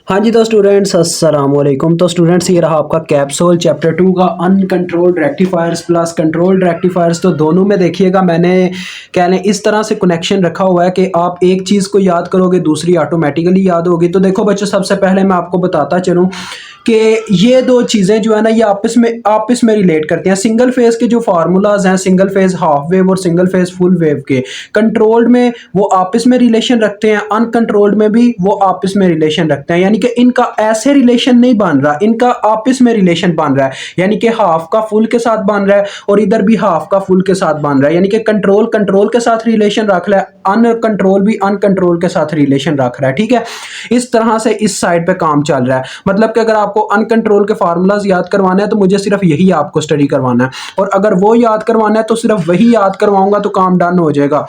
हाँ जी तो स्टूडेंट्स अस्सलाम वालेकुम। तो स्टूडेंट्स ये रहा आपका कैप्सूल चैप्टर 2 का uncontrolled rectifiers plus controlled rectifiers. तो दोनों में देखिएगा मैंने क्या लें इस तरह से कनेक्शन रखा हुआ है कि आप एक चीज़ को याद करोगे दूसरी ऑटोमेटिकली याद होगी। तो देखो बच्चों, सबसे पहले मैं आपको बताता चलूँ कि ये दो चीज़ें जो है ना ये आपस में रिलेट करती हैं। सिंगल फेज के जो फार्मूलाज हैं, सिंगल फेज हाफ वेव और सिंगल फेज फुल वेव के, कंट्रोल्ड में वो आपस में रिलेशन रखते हैं, अनकंट्रोल्ड में भी वो आपस में रिलेशन रखते हैं। यानी कि इनका ऐसे रिलेशन नहीं बन रहा, इनका आपस में रिलेशन बन रहा है। यानी कि हाफ का फुल के साथ बन रहा है और इधर भी हाफ का फुल के साथ बन रहा है। यानी कि कंट्रोल कंट्रोल के साथ रिलेशन रख रहा है, अनकंट्रोल भी अनकंट्रोल के साथ रिलेशन रख रहा है। ठीक है, इस तरह से इस साइड पे काम चल रहा है। मतलब कि अगर आपको अनकंट्रोल के फार्मूलाज याद करवाना है तो मुझे सिर्फ यही आपको स्टडी करवाना है, और अगर वो याद करवाना है तो सिर्फ वही याद करवाऊंगा तो काम डन हो जाएगा।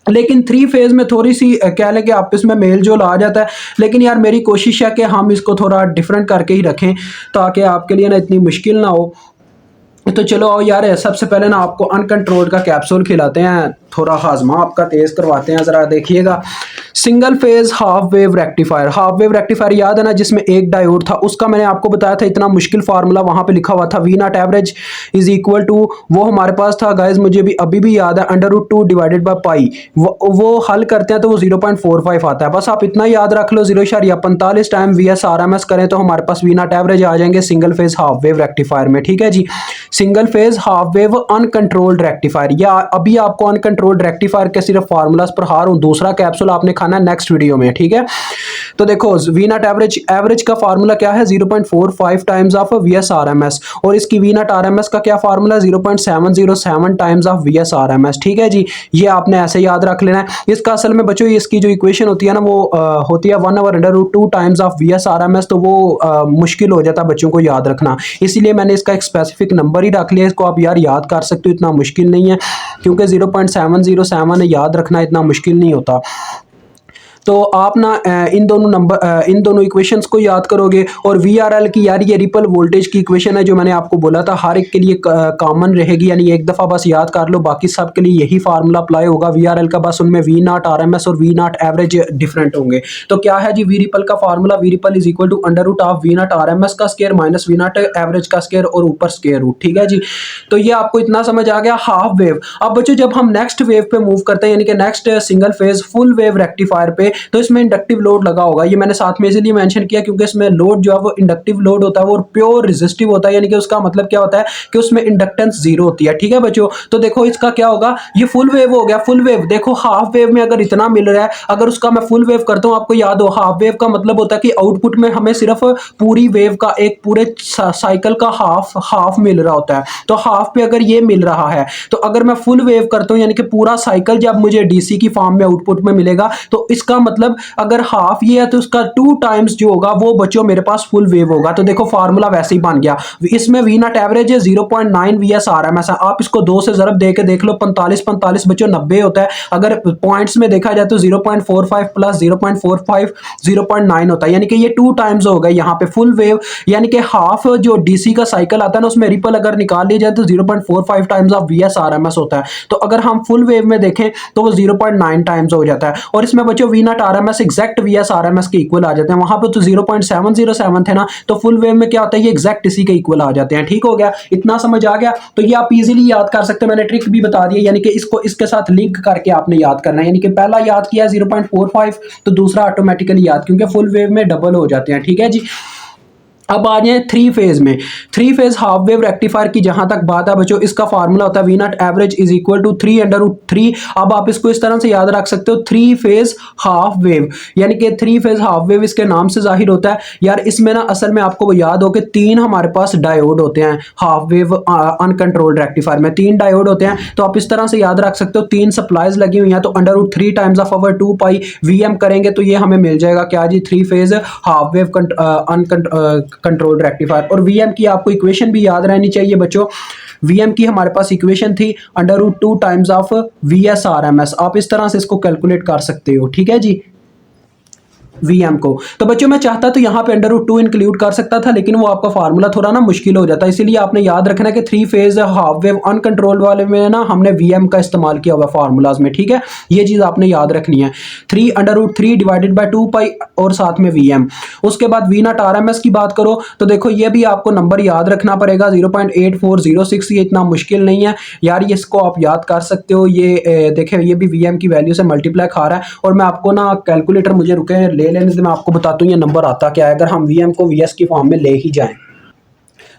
लेकिन थ्री फेज में थोड़ी सी कह लें कि आपस में मेल जोल आ जाता है, लेकिन यार मेरी कोशिश है कि हम इसको थोड़ा डिफरेंट करके ही रखें ताकि आपके लिए ना इतनी मुश्किल ना हो। तो चलो आओ यार, सबसे पहले ना आपको अनकंट्रोल्ड का कैप्सूल खिलाते हैं, थोड़ा हाजमा आपका तेज करवाते हैं। ज़रा देखिएगा, single phase half wave rectifier. Half wave rectifier याद है ना, जिसमें एक डायोड था, उसका मैंने आपको बताया था इतना मुश्किल फार्मूला वहां पे लिखा हुआ था, V not average is equal to, वो हमारे पास था गाइज, मुझे भी अभी भी याद है, under root 2 divided by pi. वो हल करते हैं तो वो 0.45 आता है। बस आप इतना याद रख लो, 0.45 time V S R M S करें तो हमारे पास वी नॉट एवरेज आ जाएंगे single phase half wave rectifier में। ठीक है जी, single phase half wave uncontrolled rectifier. या अभी आपको अनकंट्रोल्ड रेक्टिफायर के सिर्फ फार्मूलाज पर हार हूं, दूसरा कैप्सूल आपने खाना नेक्स्ट वीडियो में। ठीक है, तो देखो वी नॉट एवरेज, एवरेज का फार्मूला क्या है, 0.45 times of V S R M S, और इसकी V not R M S का क्या formula, 0.707 times of V S R M S. ठीक है जी, ये आपने ऐसे याद रख लेना है। इसका असल में बच्चों इसकी जो इक्वेशन होती है ना वो होती है 1/√2 times of V S R M S. तो वो मुश्किल हो जाता है बच्चों को याद रखना, इसीलिए मैंने इसका एक स्पेसिफिक नंबर ही रख लिया। इसको आप यार याद कर सकते हो, इतना मुश्किल नहीं है, क्योंकि 0.707 याद रखना इतना मुश्किल नहीं होता। तो आप ना इन दोनों इक्वेशंस को याद करोगे, और वी आर एल की यार ये रिपल वोल्टेज की इक्वेशन है जो मैंने आपको बोला था, हर एक के लिए कॉमन रहेगी, यानी एक दफ़ा बस याद कर लो, बाकी सब के लिए यही फार्मूला अप्लाई होगा। वी आर एल का बस उनमें V not R M S और वी नॉट एवरेज डिफरेंट होंगे। तो क्या है जी, वी रिपल का फार्मूला, V ripple is equal to under root of V not R M S का square minus V not average का स्केयर और ऊपर स्केयर रूट। ठीक है जी, तो ये आपको इतना समझ आ गया हाफ वेव। अब बच्चों जब हम नेक्स्ट वेव पे मूव करते हैं, यानी कि next single phase full wave rectifier पे, तो इसमें इंडक्टिव लोड लगा होगा। ये मैंने साथ में इसलिए मेंशन किया क्योंकि इसमें लोड जो है वो इंडक्टिव लोड होता है, वो प्योर रेजिस्टिव होता है। यानी कि उसका मतलब क्या होता है कि उसमें इंडक्टेंस जीरो होती है। ठीक है बच्चों, तो देखो इसका क्या होगा, ये फुल वेव हो गया। फुल वेव देखो, हाफ वेव में अगर इतना मिल रहा है, अगर उसका मैं फुल वेव करता हूं, आपको याद हो हाफ वेव का मतलब होता है कि आउटपुट में हमें सिर्फ पूरी वेव का एक पूरे साइकिल का हाफ हाफ मिल रहा होता है। तो हाफ पे अगर ये मिल रहा है, तो अगर मैं फुल वेव करता हूं, यानी कि पूरा साइकिल जब मुझे डीसी की फॉर्म में आउटपुट में मिलेगा, तो इसका मतलब अगर हाफ ये है तो उसका 2 टाइम्स जो होगा वो बच्चों मेरे पास फुल वेव होगा। तो देखो फार्मूला वैसे ही बन गया। इसमें वी नॉट एवरेज है 0.9 V S R M S है। आप इसको 2 से जरब दे के देख लो, 45 बच्चों 90 होता है। अगर पॉइंट्स में देखा जाए तो 0.45 प्लस 0.45 0.9 होता है, यानी कि ये 2 टाइम्स हो गए यहाँ पे फुल वेव। यानी कि हाफ जो डीसी का साइकिल आता है ना, उसमें रिपल अगर निकाल ली जाए तो 0.45 times of V S R M S होता है। तो अगर हम फुल वेव में देखें तो वो 0.9 टाइम्स हो जाता है। और इसमें बच्चों V not R M S exact V S R M S के इक्वल आ जाते हैं। वहां पे तो 0.707 थे ना, तो फुल वेव में क्या होता है, ये एग्जैक्ट इसी के इक्वल आ जाते हैं। ठीक हो गया, इतना समझ आ गया। तो ये आप इजीली याद कर सकते हैं, मैंने ट्रिक भी बता दी है, यानी कि इसको इसके साथ लिंक करके आपने याद करना है। यानी कि पहला याद किया 0.45 तो दूसरा ऑटोमेटिकली याद, क्योंकि फुल वेव में डबल हो जाते हैं। ठीक है जी, अब आ जाए थ्री फेज में। Three phase half wave rectifier की जहां तक बात है बच्चों, इसका फार्मूला होता है V not average is equal to 3/√3। अब आप इसको इस तरह से याद रख सकते हो, थ्री फेज हाफ वेव, यानी कि थ्री फेज हाफ वेव इसके नाम से जाहिर होता है। यार इसमें ना असल में आपको याद हो कि 3 हमारे पास डायोड होते हैं हाफ वेव अनकंट्रोल्ड रेक्टिफायर में, 3 डायोड होते हैं। तो आप इस तरह से याद रख सकते हो, 3 सप्लाईज लगी हुई हैं, तो under root 3 times of over 2 pi V M करेंगे तो ये हमें मिल जाएगा क्या जी, three phase half wave controlled rectifier. और वीएम की आपको इक्वेशन भी याद रहनी चाहिए बच्चों। वीएम की हमारे पास इक्वेशन थी under root 2 times of V S R M S. आप इस तरह से इसको कैलकुलेट कर सकते हो। ठीक है जी, वीएम को। तो बच्चों मैं चाहता तो यहाँ पे √2 इंक्लूड कर सकता था, लेकिन वो आपका फार्मूला थोड़ा ना मुश्किल हो जाता है, इसीलिए आपने याद रखना है कि 3 फेज हाफ वेव अनकंट्रोल्ड वाले में ना हमने वीएम का इस्तेमाल किया हुआ फार्मूलाज में, ठीक है। ये चीज़ आपने याद रखनी है, 3 डिवाइडेड बाई 2 पाई और साथ में वीएम। उसके बाद वी नॉट आरएमएस की बात करो तो देखो ये भी आपको नंबर याद रखना पड़ेगा, 0.8406। ये इतना मुश्किल नहीं है यार, ये इसको आप याद कर सकते हो। ये देखें ये भी वीएम की वैल्यू से मल्टीप्लाई खा रहा है, और मैं आपको ना कैलकुलेटर मुझे रुके ले लेने से मैं आपको बताता हूँ ये नंबर आता क्या है अगर हम वीएम को वीएस की फॉर्म में ले ही जाएं।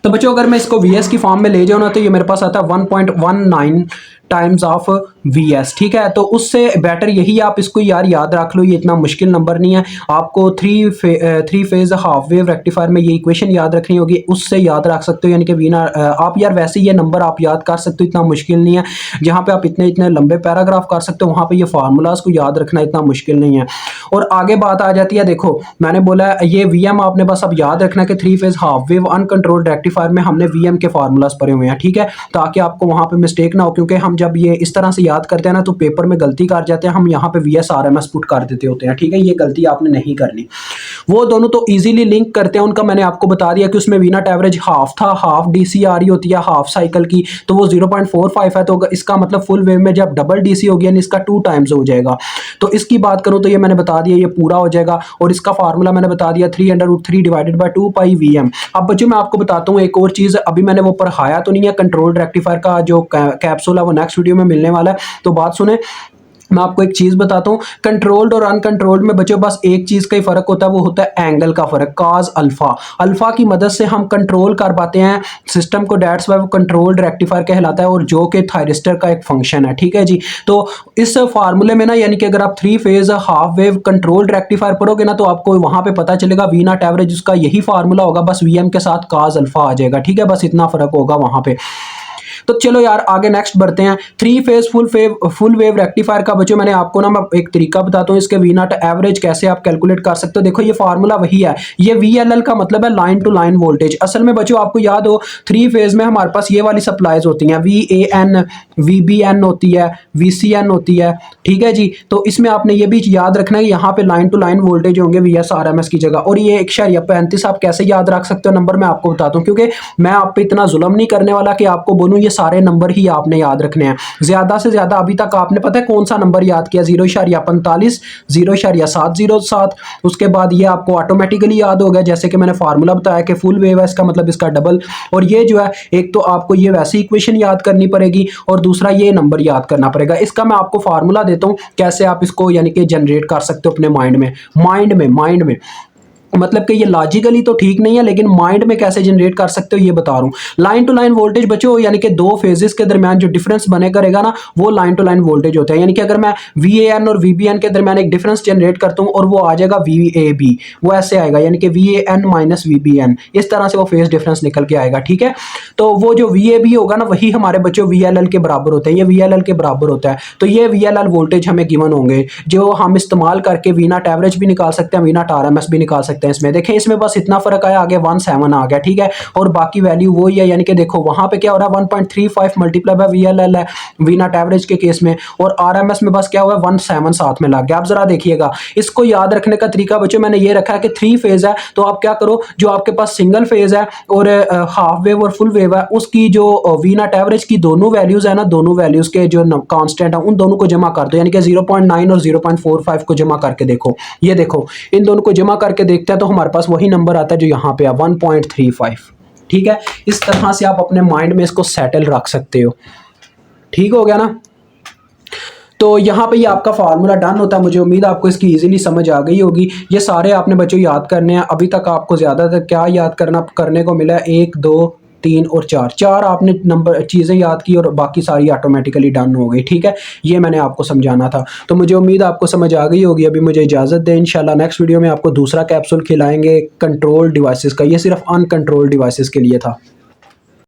तो बच्चों अगर मैं इसको वीएस की फॉर्म में ले जाऊँ ना तो ये मेरे पास आता है 1.19 टाइम्स ऑफ वीएस, ठीक है। तो उससे बेटर यही आप इसको यार याद रख लो, ये इतना मुश्किल नंबर नहीं है। आपको three phase half wave rectifier में ये इक्वेशन याद रखनी होगी, उससे याद रख सकते हो, यानी कि वीना आप यार वैसे ये नंबर आप याद कर सकते हो, इतना मुश्किल नहीं है। जहाँ पे आप इतने इतने लंबे पैराग्राफ कर सकते हो वहाँ पे ये फार्मूलाज को याद रखना इतना मुश्किल नहीं है। और आगे बात आ जाती है, देखो मैंने बोला ये वीएम आपने बस अब याद रखना है कि 3 phase half wave uncontrolled rectifier में हमने वीएम के फार्मूलाज पढ़े हुए हैं, ठीक है, ताकि आपको वहाँ पे मिस्टेक ना हो, क्योंकि हम जब ये इस तरह से याद करते हैं ना तो पेपर में गलती कर जाते हैं, हम यहाँ पे वीएस आरएमएस पुट कर देते होते हैं, ठीक है। ये गलती आपने नहीं करनी। वो दोनों तो इजीली लिंक करते हैं, उनका मैंने आपको बता दिया कि उसमें वी नॉट एवरेज हाफ था, हाफ डीसी आ रही होती है हाफ साइकिल की, तो वो 0.45 है, तो इसका मतलब फुल वेव में जब डबल डीसी हो गया इसका 2 टाइम्स हो जाएगा। तो इसकी बात करूँ तो ये मैंने बता दिया ये पूरा हो जाएगा, और इसका फार्मूला मैंने बता दिया 3 डिवाइडेड बाई 2 पाई वीएम। अब बच्चों मैं आपको बताता हूँ एक और चीज़, अभी मैंने वो पढ़ाया तो नहीं है, कंट्रोल्ड रेक्टिफायर का जो कैप्सूल है वो नेक्स्ट वीडियो में मिलने वाला है, तो बात सुने। मैं आपको एक चीज बताता हूँ, कंट्रोल्ड और अनकंट्रोल्ड में बच्चों बस एक चीज का ही फर्क होता है, वो होता है एंगल का फर्क, कॉज अल्फा। अल्फा की मदद से हम कंट्रोल कर पाते हैं सिस्टम को, डेट्स वाई वो कंट्रोल्ड रेक्टिफायर कहलाता है, और जो कि थायरिस्टर का एक फंक्शन है, ठीक है जी। तो इस फार्मूले में ना यानी कि अगर आप 3 phase half wave controlled rectifier पढ़ोगे ना तो आपको वहां पे पता चलेगा वी नॉट एवरेज उसका यही फार्मूला होगा, बस वीएम के साथ कॉज अल्फा आ जाएगा, ठीक है, बस इतना फर्क होगा वहां पे। तो चलो यार आगे नेक्स्ट बढ़ते हैं। 3 फेज फुल वेव रेक्टिफायर का बच्चों मैंने आपको ना मैं एक तरीका बताता हूँ, इसके वी नॉट एवरेज कैसे आप कैलकुलेट कर सकते हो। देखो ये फार्मूला वही है, ये VLL का मतलब है लाइन टू लाइन वोल्टेज। असल में बच्चों आपको याद हो 3 फेज में हमारे पास ये वाली सप्लाईज होती हैं, VAN VBN होती है, VCN होती है, ठीक है जी। तो इसमें आपने ये भी याद रखना है कि यहाँ पे लाइन टू लाइन वोल्टेज होंगे VS RMS की जगह। और ये 1.35 आप कैसे याद रख सकते हो नंबर मैं आपको बताता हूँ, क्योंकि मैं आप पे इतना जुल्म नहीं करने वाला कि आपको बोलूँ ये सारे नंबर ही आपने याद रखने हैं। ज्यादा से ज्यादा अभी तक आपने पता है कौन सा नंबर याद किया, 0.45, 0.707। उसके बाद ये आपको ऑटोमेटिकली याद हो गया, जैसे कि मैंने फार्मूला बताया कि फुल वेव है इसका मतलब इसका डबल। और ये जो है एक तो आपको ये वैसी इक्वेशन याद करनी पड़ेगी, और दूसरा ये नंबर याद करना पड़ेगा। इसका मैं आपको फार्मूला देता हूँ कैसे आप इसको यानी कि जनरेट कर सकते हो अपने माइंड में। मतलब कि ये लॉजिकली तो ठीक नहीं है, लेकिन माइंड में कैसे जनरेट कर सकते हो ये बता रहा हूँ। लाइन टू लाइन वोल्टेज बच्चों यानी कि 2 फेजेस के दरमियान जो डिफरेंस बने करेगा ना वो लाइन टू लाइन वोल्टेज होता है। यानी कि अगर मैं VAN और VBN के दरमियान एक डिफरेंस जनरेट करता हूँ और वो आ जाएगा VAB, वो ऐसे आएगा यानी कि VAN माइनस VBN, इस तरह से वो फेज डिफरेंस निकल के आएगा, ठीक है। तो वो जो VAB होगा ना वही हमारे बच्चों VLL के बराबर होता है, ये VLL के बराबर होता है। तो ये VLL वोल्टेज हमें गिवन होंगे जो हम इस्तेमाल करके वी नॉट एवरेज भी निकाल सकते हैं, वी नॉट RMS भी निकाल सकते हैं। इसमें देखें इसमें बस इतना फर्क आया, आगे 17 आ गया, ठीक है, और बाकी वैल्यू वही है। यानी कि देखो वहां पे क्या हो रहा है 1.35 मल्टीप्लाई बाय VLL है वी नॉट एवरेज के केस में, और RMS में बस क्या हुआ 17 साथ में लग गया। आप जरा देखिएगा इसको याद रखने का तरीका बच्चों मैंने ये रखा है कि 3 फेज है तो आप क्या करो, जो आपके पास सिंगल फेज है और हाफ वेव और फुल वेव है उसकी जो वी नॉट एवरेज की दोनों वैल्यूज है ना, दोनों वैल्यूज के जो कांस्टेंट है उन दोनों को जमा कर दो, यानी कि 0.9 और 0.45 को जमा करके देखो। ये देखो इन दोनों को जमा करके देखते हैं तो हमारे पास वही नंबर आता है जो यहाँ पे है 1.35, ठीक है। इस तरह से आप अपने माइंड में इसको सेटल रख सकते हो, ठीक हो गया ना। तो यहाँ पे ये आपका फार्मूला डन होता है। मुझे उम्मीद है आपको इसकी इजीली समझ आ गई होगी। ये सारे आपने बच्चों याद करने हैं। अभी तक आपको ज़्यादातर क्या याद करने को मिला है, 1 2 3 और 4 आपने नंबर चीज़ें याद की और बाकी सारी ऑटोमेटिकली डन हो गई, ठीक है। ये मैंने आपको समझाना था। तो मुझे उम्मीद है आपको समझ आ गई होगी। अभी मुझे इजाज़त दें, इंशाल्लाह नेक्स्ट वीडियो में आपको दूसरा कैप्सूल खिलाएंगे कंट्रोल डिवाइसेस का। ये सिर्फ अनकंट्रोल डिवाइसेस के लिए था।